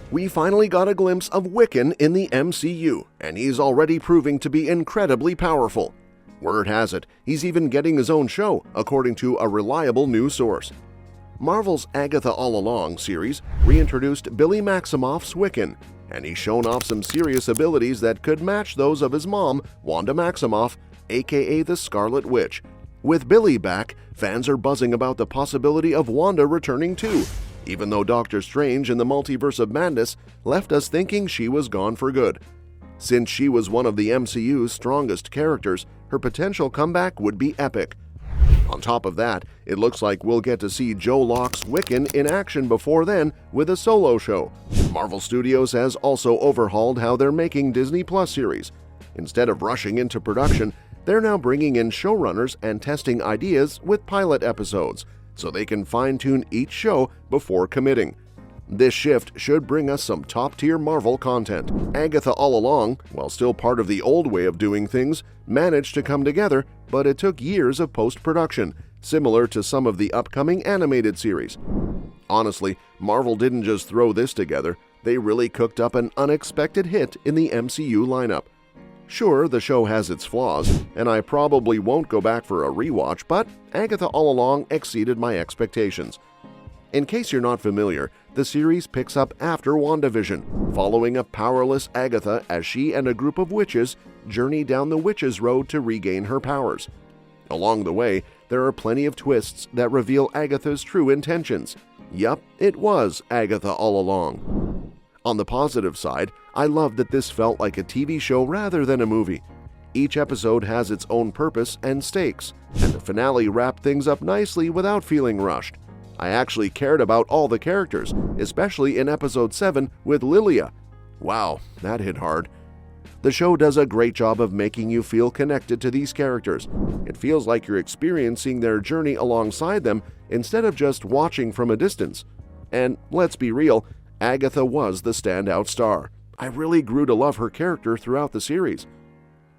We finally got a glimpse of Wiccan in the MCU, and he's already proving to be incredibly powerful. Word has it, he's even getting his own show, according to a reliable news source. Marvel's Agatha All Along series reintroduced Billy Maximoff's Wiccan, and he's shown off some serious abilities that could match those of his mom, Wanda Maximoff, aka the Scarlet Witch. With Billy back, fans are buzzing about the possibility of Wanda returning too, even though Doctor Strange in the Multiverse of Madness left us thinking she was gone for good. Since she was one of the MCU's strongest characters, her potential comeback would be epic. On top of that, it looks like we'll get to see Joe Locke's Wiccan in action before then with a solo show. Marvel Studios has also overhauled how they're making Disney Plus series. Instead of rushing into production, they're now bringing in showrunners and testing ideas with pilot episodes, so they can fine-tune each show before committing. This shift should bring us some top-tier Marvel content. Agatha All Along, while still part of the old way of doing things, managed to come together, but it took years of post-production, similar to some of the upcoming animated series. Honestly, Marvel didn't just throw this together, they really cooked up an unexpected hit in the MCU lineup. Sure, the show has its flaws, and I probably won't go back for a rewatch, but Agatha All Along exceeded my expectations. In case you're not familiar, the series picks up after WandaVision, following a powerless Agatha as she and a group of witches journey down the witch's road to regain her powers. Along the way, there are plenty of twists that reveal Agatha's true intentions. Yup, it was Agatha All Along. On the positive side, I love that this felt like a TV show rather than a movie. Each episode has its own purpose and stakes, and the finale wrapped things up nicely without feeling rushed. I actually cared about all the characters, especially in Episode 7 with Lilia. Wow, that hit hard. The show does a great job of making you feel connected to these characters. It feels like you're experiencing their journey alongside them instead of just watching from a distance. And let's be real, Agatha was the standout star. I really grew to love her character throughout the series.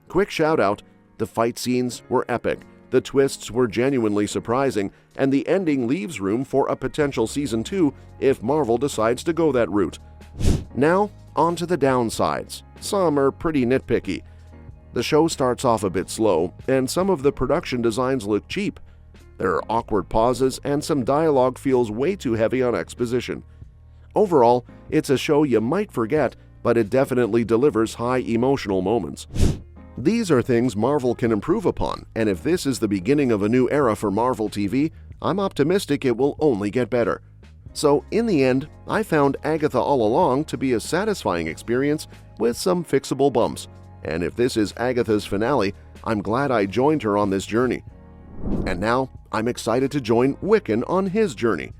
Quick shout out, the fight scenes were epic. The twists were genuinely surprising, and the ending leaves room for a potential Season 2 if Marvel decides to go that route. Now, on to the downsides. Some are pretty nitpicky. The show starts off a bit slow, and some of the production designs look cheap. There are awkward pauses, and some dialogue feels way too heavy on exposition. Overall, it's a show you might forget, but it definitely delivers high emotional moments. These are things Marvel can improve upon, and if this is the beginning of a new era for Marvel TV, I'm optimistic it will only get better. So, in the end, I found Agatha All Along to be a satisfying experience with some fixable bumps, and if this is Agatha's finale, I'm glad I joined her on this journey. And now, I'm excited to join Wiccan on his journey.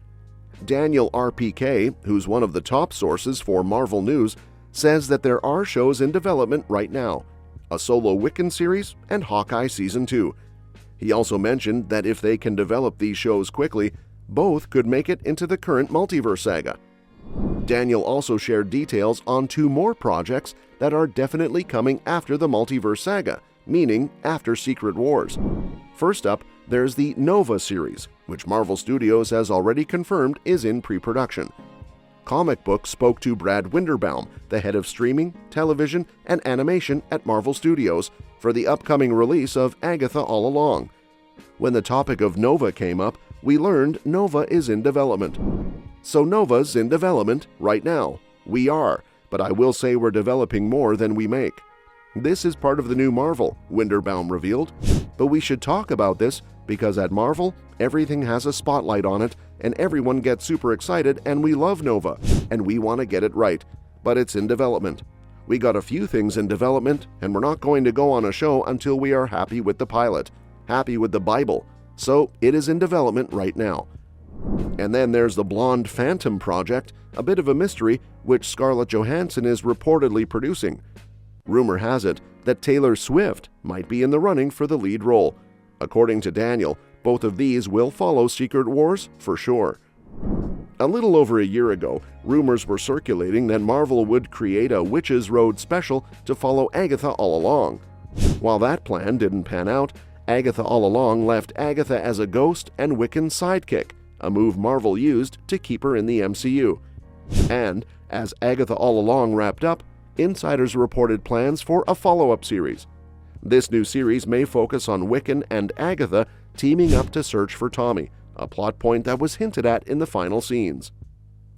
Daniel RPK, who's one of the top sources for Marvel News, says that there are shows in development right now, a solo Wiccan series, and Hawkeye Season 2. He also mentioned that if they can develop these shows quickly, both could make it into the current multiverse saga. Daniel also shared details on 2 more projects that are definitely coming after the multiverse saga, meaning after Secret Wars. First up, there's the Nova series, which Marvel Studios has already confirmed is in pre-production. Comic Book spoke to Brad Winderbaum, the head of streaming, television, and animation at Marvel Studios, for the upcoming release of Agatha All Along. When the topic of Nova came up, we learned Nova is in development. So Nova's in development right now. We are, but I will say we're developing more than we make. This is part of the new Marvel, Winderbaum revealed. But we should talk about this because at Marvel, everything has a spotlight on it, and everyone gets super excited, and we love Nova, and we want to get it right. But it's in development. We got a few things in development, and we're not going to go on a show until we are happy with the pilot, happy with the Bible. So it is in development right now. And then there's the Blonde Phantom project, a bit of a mystery, which Scarlett Johansson is reportedly producing. Rumor has it that Taylor Swift might be in the running for the lead role. According to Daniel, both of these will follow Secret Wars for sure. A little over a year ago, rumors were circulating that Marvel would create a Witches Road special to follow Agatha All Along. While that plan didn't pan out, Agatha All Along left Agatha as a ghost and Wiccan's sidekick, a move Marvel used to keep her in the MCU. And as Agatha All Along wrapped up, insiders reported plans for a follow-up series. This new series may focus on Wiccan and Agatha teaming up to search for Tommy, a plot point that was hinted at in the final scenes.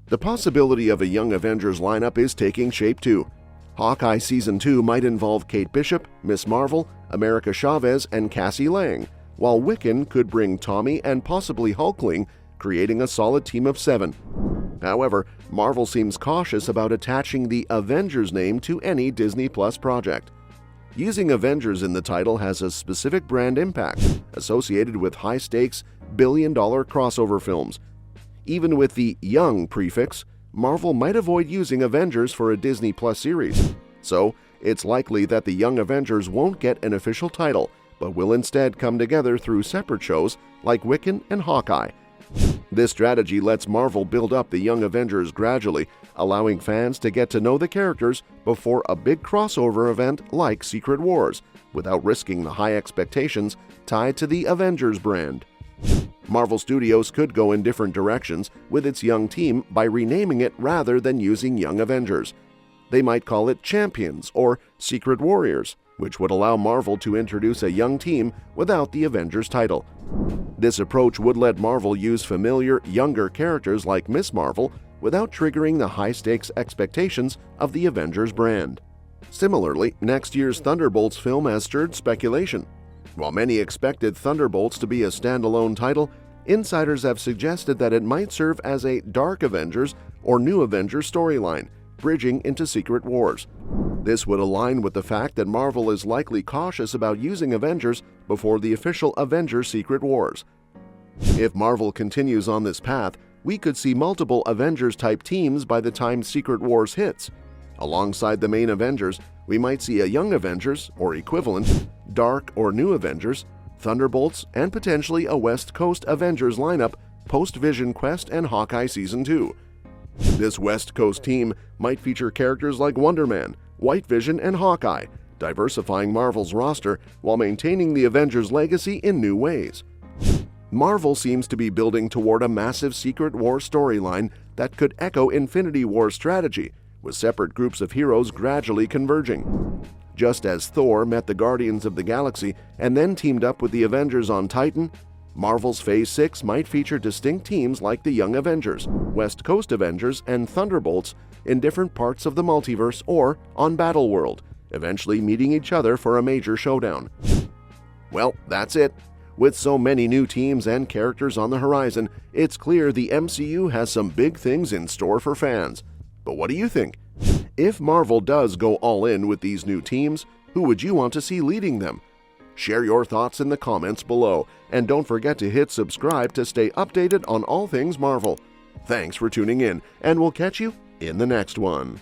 The possibility of a Young Avengers lineup is taking shape too. Hawkeye Season 2 might involve Kate Bishop, Miss Marvel, America Chavez, and Cassie Lang, while Wiccan could bring Tommy and possibly Hulkling, creating a solid team of 7. However, Marvel seems cautious about attaching the Avengers name to any Disney Plus project. Using Avengers in the title has a specific brand impact associated with high-stakes, billion-dollar crossover films. Even with the Young prefix, Marvel might avoid using Avengers for a Disney Plus series. So, it's likely that the Young Avengers won't get an official title, but will instead come together through separate shows like Wiccan and Hawkeye. This strategy lets Marvel build up the Young Avengers gradually, allowing fans to get to know the characters before a big crossover event like Secret Wars, without risking the high expectations tied to the Avengers brand. Marvel Studios could go in different directions with its young team by renaming it rather than using Young Avengers. They might call it Champions or Secret Warriors, which would allow Marvel to introduce a young team without the Avengers title. This approach would let Marvel use familiar, younger characters like Miss Marvel without triggering the high-stakes expectations of the Avengers brand. Similarly, next year's Thunderbolts film has stirred speculation. While many expected Thunderbolts to be a standalone title, insiders have suggested that it might serve as a Dark Avengers or New Avengers storyline, bridging into Secret Wars. This would align with the fact that Marvel is likely cautious about using Avengers before the official Avengers Secret Wars. If Marvel continues on this path, we could see multiple Avengers-type teams by the time Secret Wars hits. Alongside the main Avengers, we might see a Young Avengers, or equivalent, Dark or New Avengers, Thunderbolts, and potentially a West Coast Avengers lineup post-Vision Quest and Hawkeye Season 2. This West Coast team might feature characters like Wonder Man, White Vision, and Hawkeye, diversifying Marvel's roster while maintaining the Avengers' legacy in new ways. Marvel seems to be building toward a massive Secret Wars storyline that could echo Infinity War's strategy, with separate groups of heroes gradually converging. Just as Thor met the Guardians of the Galaxy and then teamed up with the Avengers on Titan, Marvel's Phase 6 might feature distinct teams like the Young Avengers, West Coast Avengers, and Thunderbolts in different parts of the multiverse or on Battleworld, eventually meeting each other for a major showdown. Well, that's it. With so many new teams and characters on the horizon, it's clear the MCU has some big things in store for fans. But what do you think? If Marvel does go all in with these new teams, who would you want to see leading them? Share your thoughts in the comments below, and don't forget to hit subscribe to stay updated on all things Marvel. Thanks for tuning in, and we'll catch you in the next one.